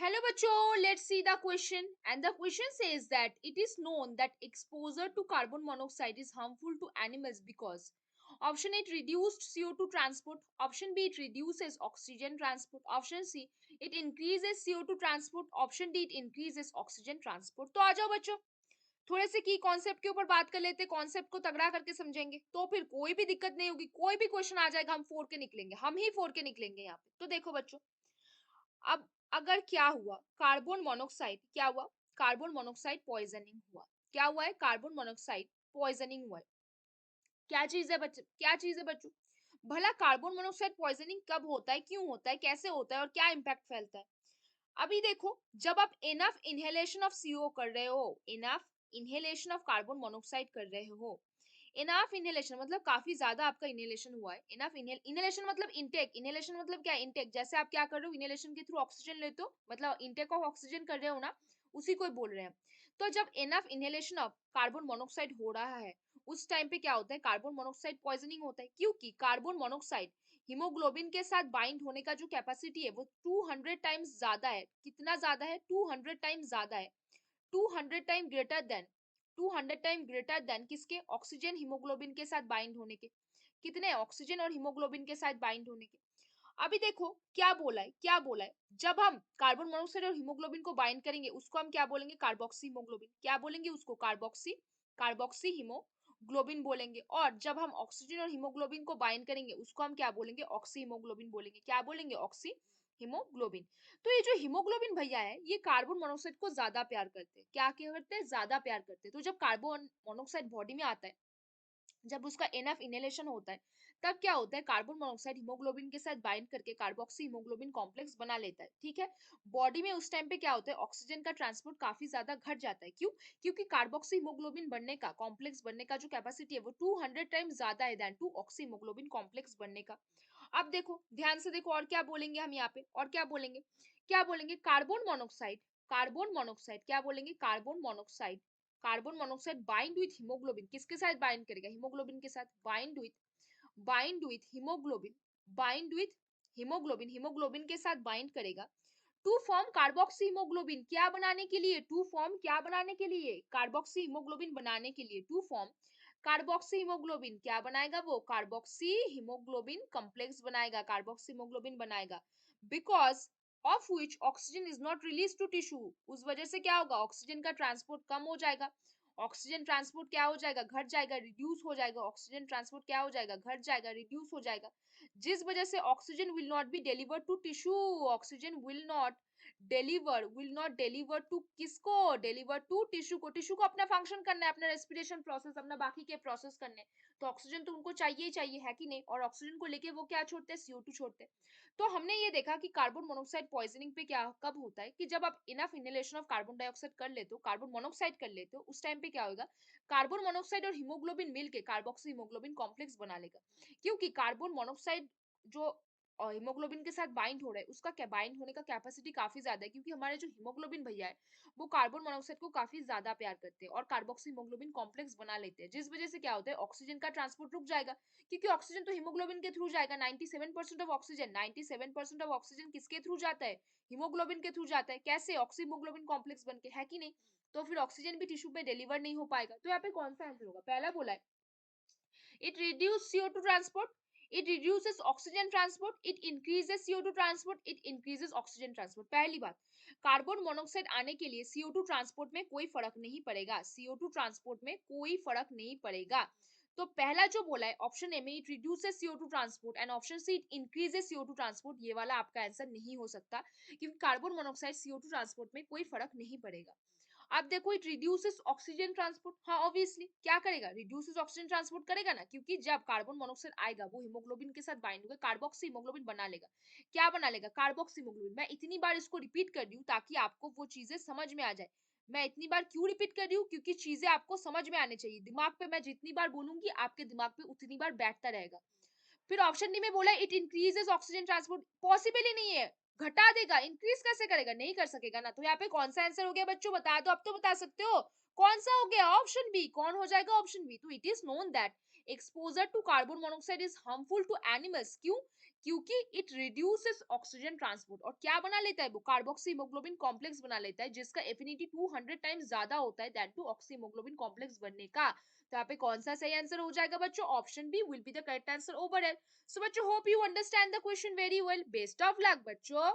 Hello bachcho, let's see the question. And the question says that it is known that exposure to carbon monoxide is harmful to animals because option A, it reduced CO2 transport, option B, it reduces oxygen transport, option C, it increases CO2 transport, option D, it increases oxygen transport. तो आ जाओ बच्चों, थोड़े से की concept के ऊपर बात कर लेते हैं, कॉन्सेप्ट को तगड़ा करके समझेंगे तो फिर कोई भी दिक्कत नहीं होगी, कोई भी क्वेश्चन आ जाएगा हम फोड़ के निकलेंगे, हम ही फोड़ के निकलेंगे यहाँ पे। तो देखो बच्चों, अब अगर क्या हुआ, कार्बन मोनोक्साइड क्या हुआ, कार्बन मोनोक्साइड पॉइजनिंग हुआ। क्या हुआ है? कार्बन मोनोक्साइड पॉइजनिंग हुआ है। क्या चीज है बच्चों, क्या चीज है बच्चों? भला कार्बन मोनोक्साइड पॉइजनिंग कब होता है, क्यों होता है, कैसे होता है और क्या इम्पैक्ट फैलता है? अभी देखो, जब आप इनफ इनहेलेशन ऑफ सीओ कर रहे हो, enough inhalation of carbon monoxide कर रहे हो, इनफ इनहेलेशन मतलब काफी ज्यादा आपका इनहेलेशन हुआ है। इनफ इनहेलेशन मतलब इनटेक, इनहेलेशन मतलब क्या, इनटेक। जैसे आप क्या कर रहे हो, इनहेलेशन के थ्रू ऑक्सीजन लेते हो, मतलब इनटेक ऑफ ऑक्सीजन कर रहे हो ना, उसी को बोल रहे हैं। तो जब enough inhalation of carbon monoxide हो रहा है, उस टाइम पे क्या होता है, कार्बन मोनोक्साइड पॉइजनिंग होता है। क्योंकि कार्बन मोनोक्साइड हीमोग्लोबिन के साथ बाइंड होने का जो कैपेसिटी है वो 200 टाइम्स ज्यादा है। कितना ज्यादा है? 200 टाइम्स ज्यादा है। 200 time greater than, 200 time greater than किसके? ऑक्सीजन हीमोग्लोबिन के साथ बाइंड होने के। कितने? ऑक्सीजन और हीमोग्लोबिन के साथ बाइंड होने के। अभी देखो क्या बोला है, क्या बोला है, जब हम कार्बन मोनोक्साइड और हीमोग्लोबिन को बाइंड करेंगे उसको हम क्या बोलेंगे? Carboxy haemoglobin. क्या बोलेंगे उसको? कार्बोक्सी, कार्बोक्सी हीमोग्लोबिन बोलेंगे। और जब हम ऑक्सीजन और हीमोग्लोबिन को बाइंड करेंगे उसको हम क्या बोलेंगे? ऑक्सी हीमोग्लोबिन बोलेंगे। क्या बोलेंगे? Oxy haemoglobin. तो ये जो हीमोग्लोबिन भैया है, ये कार्बन मोनोक्साइड को ज्यादा प्यार करते हैं। क्या करते हैं? ज्यादा प्यार करते हैं। तो जब कार्बन मोनोक्साइड बॉडी में आता है, जब उसका एनफ इनहेलेशन होता है, तब क्या होता है, कार्बन मोनोक्साइड हीमोग्लोबिन के साथ बाइंड करके कार्बोक्सी हीमोग्लोबिन कॉम्प्लेक्स बना लेता है। ठीक है, बॉडी में उस टाइम पे क्या होता है, ऑक्सीजन का ट्रांसपोर्ट काफी ज्यादा घट जाता है। क्यों? क्योंकि कार्बोक्सी हीमोग्लोबिन बनने का, कॉम्प्लेक्स बनने का जो कैपेसिटी है वो 200 टाइम्स ज्यादा है than to oxyhaemoglobin complex बनने का। अब देखो, ध्यान से देखो, और क्या बोलेंगे हम यहाँ पे, और क्या बोलेंगे, क्या बोलेंगे? कार्बन मोनोक्साइड, कार्बन मोनोक्साइड क्या बोलेंगे? Carbon monoxide, carbon monoxide bind with haemoglobin, किसके साथ बाइंड करेगा? हीमोग्लोबिन के साथ। Bind with haemoglobin, bind with haemoglobin, haemoglobin के साथ बाइंड करेगा टू फॉर्म कार्बोक्सी हीमोग्लोबिन। क्या बनाने के लिए? टू फॉर्म, क्या बनाने के लिए? कार्बोक्सी हीमोग्लोबिन बनाने के लिए, टू फॉर्म कार्बोक्सी हीमोग्लोबिन। क्या बनाएगा वो? कार्बोक्सी हीमोग्लोबिन कॉम्प्लेक्स बनाएगा, कार्बोक्सी हीमोग्लोबिन बनाएगा। Because of which oxygen is not release to tissue, उस वजह से क्या होगा, ऑक्सीजन का ट्रांसपोर्ट कम हो जाएगा। ऑक्सीजन ट्रांसपोर्ट क्या हो जाएगा? घट जाएगा, रिड्यूस हो जाएगा। ऑक्सीजन ट्रांसपोर्ट क्या हो जाएगा? घट जाएगा, रिड्यूस हो जाएगा। जिस वजह से oxygen will not be delivered to tissue, oxygen will not deliver to किसको? डिलीवर टू टिश्यू को। टिश्यू को अपना फंक्शन करना है, अपना रेस्पिरेशन प्रोसेस, अपना बाकी के प्रोसेस करने, तो ऑक्सीजन तो उनको चाहिए ही चाहिए, है कि नहीं? और ऑक्सीजन को लेके वो क्या छोड़ते हैं? CO2 छोड़ते हैं। तो हमने ये देखा कि कार्बन मोनोक्साइड पॉइजनिंग पे क्या, कब होता है, कि जब आप enough inhalation of carbon dioxide कर लेते हो, कार्बन मोनोक्साइड कर लेते हो, उस टाइम पे क्या होगा, कार्बन मोनोक्साइड और हीमोग्लोबिन मिलके कार्बोक्सी हीमोग्लोबिन कॉम्प्लेक्स बना लेगा। क्योंकि कार्बन मोनोक्साइड जो हीमोग्लोबिन के साथ बाइंड हो रहा है, उसका क्या बाइंड होने का कैपेसिटी काफी ज्यादा है। क्योंकि हमारे जो हीमोग्लोबिन भैया है वो कार्बन मोनोक्साइड को काफी ज्यादा प्यार करते हैं और कार्बोक्सी हीमोग्लोबिन कॉम्प्लेक्स बना लेते हैं। जिस वजह से क्या होता है, ऑक्सीजन का ट्रांसपोर्ट रुक जाएगा। क्योंकि ऑक्सीजन तो हीमोग्लोबिन के थ्रू जाएगा। 97% ऑफ ऑक्सीजन, 97% ऑफ ऑक्सीजन किसके थ्रू जाता है? हीमोग्लोबिन के थ्रू जाता है। कैसे? ऑक्सी हीमोग्लोबिन कॉम्प्लेक्स बन के, है कि नहीं? तो फिर ऑक्सीजन भी टिश्यू पे डिलीवर नहीं हो पाएगा। तो यहाँ पे कौन सा आंसर होगा? पहला बोला है, it reduces CO2 transport, it reduces oxygen transport, it increases CO2 transport, it increases oxygen transport। पहली बात, कार्बन मोनोक्साइड आने के लिए CO2 ट्रांसपोर्ट में कोई फर्क नहीं पड़ेगा, CO2 ट्रांसपोर्ट में कोई फर्क नहीं पड़ेगा। तो पहला जो बोला है ऑप्शन ए में, it reduces CO2 transport, and option C, it increases CO2 transport, ये वाला आपका आंसर नहीं हो सकता, क्योंकि कार्बन मोनोक्साइड CO2 ट्रांसपोर्ट में कोई फर्क नहीं पड़ेगा। अब देखो, इट रिड्यूसेस ऑक्सीजन ट्रांसपोर्ट, हाँ ऑब्वियसली क्या करेगा, रिड्यूसेस ऑक्सीजन ट्रांसपोर्ट करेगा ना, क्योंकि जब कार्बन मोनोक्साइड आएगा वो हीमोग्लोबिन के साथ बाइंड होकर कार्बोक्सी हीमोग्लोबिन बना लेगा। क्या बना लेगा? Carboxy haemoglobin. मैं इतनी बार इसको रिपीट कर रही हूँ ताकि आपको वो चीजें समझ में आ जाए। मैं इतनी बार क्यों रिपीट कर रही हूँ? क्योंकि चीजें आपको समझ में आनी चाहिए। दिमाग पे मैं जितनी बार बोलूंगी आपके दिमाग पे उतनी बार बैठता रहेगा। फिर ऑप्शन डी में बोला it increases oxygen transport, possible ही नहीं है, घटा देगा, इंक्रीज कैसे करेगा? नहीं कर सकेगा ना। तो यहाँ पे कौन सा आंसर हो गया बच्चों? बता दो, अब तो बता सकते हो कौन सा हो गया। Option B. कौन हो जाएगा? Option B. तो it is known that exposure to carbon monoxide is harmful to animals. क्यों? क्योंकि इट रिड्यूसेस ऑक्सीजन ट्रांसपोर्ट। और क्या बना लेता है वो? कार्बोक्सी हीमोग्लोबिन कॉम्प्लेक्स बना लेता है, जिसका एफिनिटी 200 टाइम्स ज्यादा होता है that to oxyhaemoglobin complex बनने का। तो यहाँ पे कौन सा सही आंसर हो जाएगा बच्चों? Option B will be the correct answer overall. So बच्चों, hope you understand the question very well. Best of luck बच्चों।